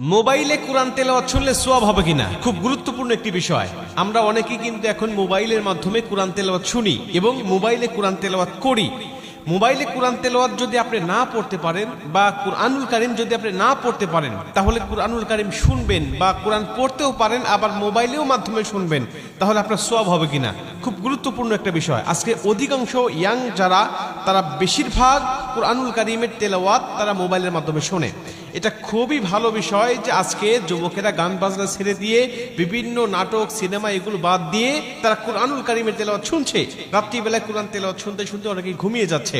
মোবাইলে কোরআন তেলাওয়াত শুনলে সওয়াব হবে কিনা খুব গুরুত্বপূর্ণ একটি বিষয়। আমরা অনেকেই কিন্তু এখন মোবাইলের মাধ্যমে কোরআন তেলাওয়াত শুনি এবং মোবাইলে কোরআন তেলাওয়াত করি। মোবাইলে কোরআন তেলাওয়াত যদি আপনি না পড়তে পারেন বা কুরআনুল কারীম যদি আপনি না পড়তে পারেন, তাহলে কুরআনুল কারীম শুনবেন বা কোরআন পড়তেও পারেন, আবার মোবাইলেও মাধ্যমে শুনবেন, তাহলে আপনার সওয়াব হবে কিনা খুব গুরুত্বপূর্ণ একটা বিষয়। আজকে অধিকাংশ ইয়াং যারা, তারা বেশিরভাগ কুরআনুল কারীমের তেলাওয়াত তারা মোবাইলের মাধ্যমে শোনে। এটা খুবই ভালো বিষয় যে আজকে যুবকেরা গান বাজনা ছেড়ে দিয়ে বিভিন্ন নাটক সিনেমা এগুলো বাদ দিয়ে তারা কুরআনুল কারীমের তেলাওয়াত শুনছে। রাত্রিবেলায় কোরআন তেলাওয়াত শুনতে শুনতে অনেকেই ঘুমিয়ে যাচ্ছে।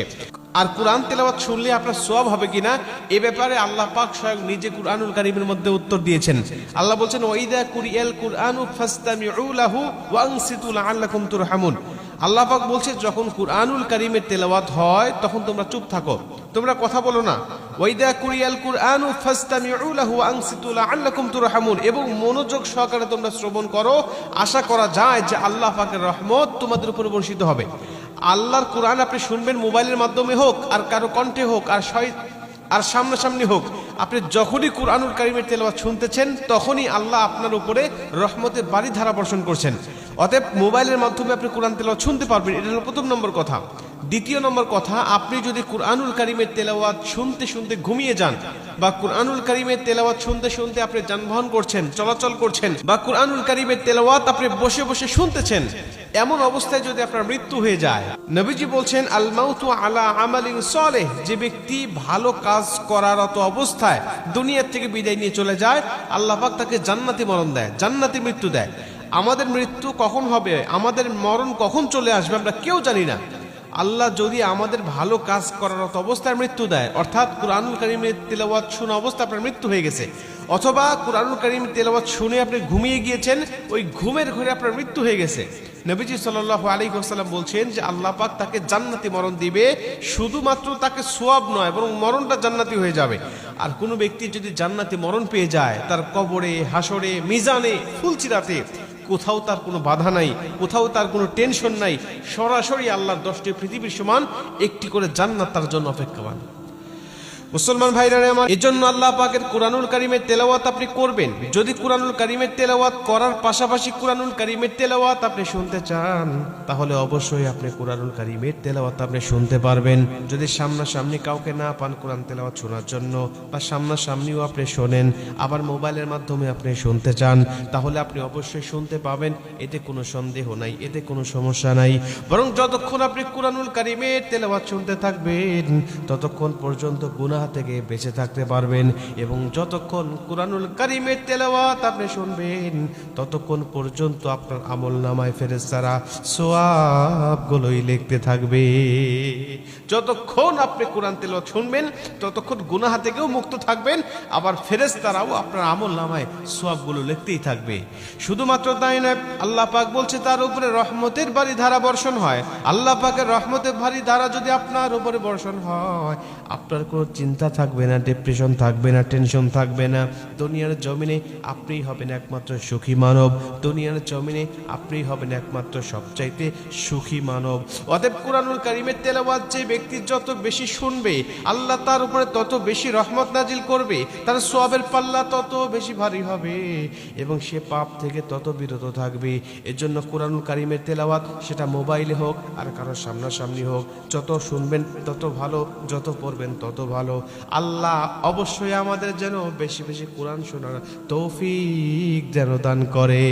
আর কোরআন তেলাওয়াত শুনলে আপনার সওয়াব হবে কিনা এ ব্যাপারে আল্লাহ পাক স্বয়ং নিজে কুরআনুল কারীমের মধ্যে উত্তর দিয়েছেন। আল্লাহ বলছেন, ওয়াইদা কুরিয়াল কুরআনু ফাসতামিউ লাহু ওয়া আনসিতু লাআল্লাকুম তুরহামুন। আল্লাহ পাক বলছে, যখন কুরআনুল কারীমের তেলাওয়াত হয় তখন তোমরা চুপ থাকো, তোমরা কথা বলো না। ওয়াইদা কুরিয়াল কুরআনু ফাসতামিউ লাহু ওয়া আনসিতু লাআল্লাকুম তুরহামুন, এবং মনোযোগ সহকারে তোমরা শ্রবণ করো, আশা করা যায় যে আল্লাহ পাকের রহমত তোমাদের উপর বর্ষিত হবে। আল্লাহর কোরআন আপনি শুনবেন মোবাইলের মাধ্যমে হোক আর কারো কণ্ঠে হোক আর সামনাসামনি হোক, আপনি যখনই কুরআনুল কারীমের তেলাওয়াত শুনতেছেন তখনই আল্লাহ আপনার উপরে রহমতের বারিধারা বর্ষণ করছেন। অতএব মোবাইলের মাধ্যমে আপনি কোরআন তেলাওয়াত শুনতে পারবেন, এটা হলো প্রথম নম্বর কথা। দ্বিতীয় নম্বর কথা, আপনি যদি কুরআনুল কারীমের তেলাওয়াত শুনতে শুনতে ঘুমিয়ে যান বা কুরআনুল কারীমের তেলাওয়াত শুনতে শুনতে আপনি যানবাহন করছেন, চলাচল করছেন, বা কুরআনুল কারীমের তেলাওয়াত আপনি বসে বসে শুনতেছেন, এমন অবস্থায় যদি আপনার মৃত্যু হয়ে যায়, নবীজি বলছেন, আল মাউতু আলা আমালিন সালেহ, যে ব্যক্তি ভালো কাজ করারত অবস্থায় দুনিয়া থেকে বিদায় নিয়ে চলে যায়, আল্লাহ পাক তাকে জান্নাতি মরণ দেয়, জান্নাতি মৃত্যু দেয়। আমাদের মৃত্যু কখন হবে, আমাদের মরণ কখন চলে আসবে আমরা কেউ জানি না। আল্লাহ যদি আমাদের ভালো কাজ করার অবস্থায় মৃত্যু দেয়, অর্থাৎ কুরআনুল কারীমের তেলাওয়াত শোনা অবস্থায় আপনার মৃত্যু হয়ে গেছে, অথবা কুরআনুল কারীমের তেলাওয়াত শুনে আপনি ঘুমিয়ে গিয়েছেন, ওই ঘুমের ঘরে আপনার মৃত্যু হয়ে গেছে, নবীজি সাল্লাল্লাহু আলাইহি ওয়াসাল্লাম বলছেন যে আল্লাহ পাক তাকে জান্নাতি মরণ দিবে। শুধুমাত্র তাকে সওয়াব নয়, বরং মরণটা জান্নাতি হয়ে যাবে। আর কোনো ব্যক্তি যদি জান্নাতি মরণ পেয়ে যায়, তার কবরে, হাসরে, মিজানে, ফুলচিরাতে কোথাও তার কোনো বাধা নাই, কোথাও তার কোনো টেনশন নাই, সরাসরি আল্লাহর 10টি পৃথিবীর সমান একটি করে জান্নাত তার জন্য অপেক্ষমান। মুসলমান ভাইরা আমার, এজন্য আল্লাহ পাকের কুরআনুল কারীমের তেলাওয়াত আপনি করবেন। যদি কুরআনুল কারীমের তেলাওয়াত করার পাশাপাশি কুরআনুল কারীমের তেলাওয়াত আপনি শুনতে চান, তাহলে অবশ্যই আপনি কুরআনুল কারীমের তেলাওয়াত আপনি শুনতে পারবেন। যদি সামনাসামনি কাউকে না পান কুরআন তেলাওয়াত শোনার জন্য, বা সামনাসামনিও আপনি শোনেন, আবার মোবাইলের মাধ্যমে আপনি শুনতে চান, তাহলে আপনি অবশ্যই শুনতে পাবেন। এতে কোনো সন্দেহ নাই, এতে কোনো সমস্যা নাই। বরং যতক্ষণ আপনি কুরআনুল কারীমের তেলাওয়াত শুনতে থাকবেন, ততক্ষণ পর্যন্ত গুনাহ থেকে বেঁচে থাকতে পারবেন। এবং যতক্ষণ কুরআনুল কারীমের তেলাওয়াত আপনি শুনবেন, ততক্ষণ পর্যন্ত আপনার আমলনামায় ফেরেশতারা সওয়াবগুলোই লিখতে থাকবে। যতক্ষণ আপনি কোরআন তেলাওয়াত শুনবেন, ততক্ষণ গুনাহ থেকেও মুক্ত থাকবেন, আবার ফেরেশতারাও আপনার আমলনামায় সওয়াবগুলো লিখতেই থাকবে। শুধুমাত্র তাই নয়, আল্লাহ পাক বলছে তার উপরে রহমতের বারিধারা বর্ষণ হয়। আল্লাহ পাকের রহমতের বারিধারা যদি আপনার উপরে বর্ষণ হয়, আপনার কোনো চিন্তা থাকবে না, ডিপ্রেশন থাকবে না, টেনশন থাকবে না। দুনিয়ার জমিনে আপনিই হবেন একমাত্র সুখী মানব, দুনিয়ার জমিনে আপনিই হবেন একমাত্র সবচাইতে সুখী মানব। অতএব কুরআনুল কারীমের তেলাওয়াত যে ব্যক্তি যত বেশি শুনবে, আল্লাহ তার উপরে তত বেশি রহমত নাজিল করবে, তার সওয়াবের পাল্লা তত বেশি ভারী হবে এবং সে পাপ থেকে তত বিরত থাকবে। এজন্য কুরআনুল কারীমের তেলাওয়াত, সেটা মোবাইলে হোক আর কারো সামনাসামনি হোক, যত শুনবেন তত ভালো, যত পড়বেন তত ভালো। আল্লাহ অবশ্যই আমাদের যেন বেশি বেশি কোরআন শোনার তৌফিক যেন দান করে।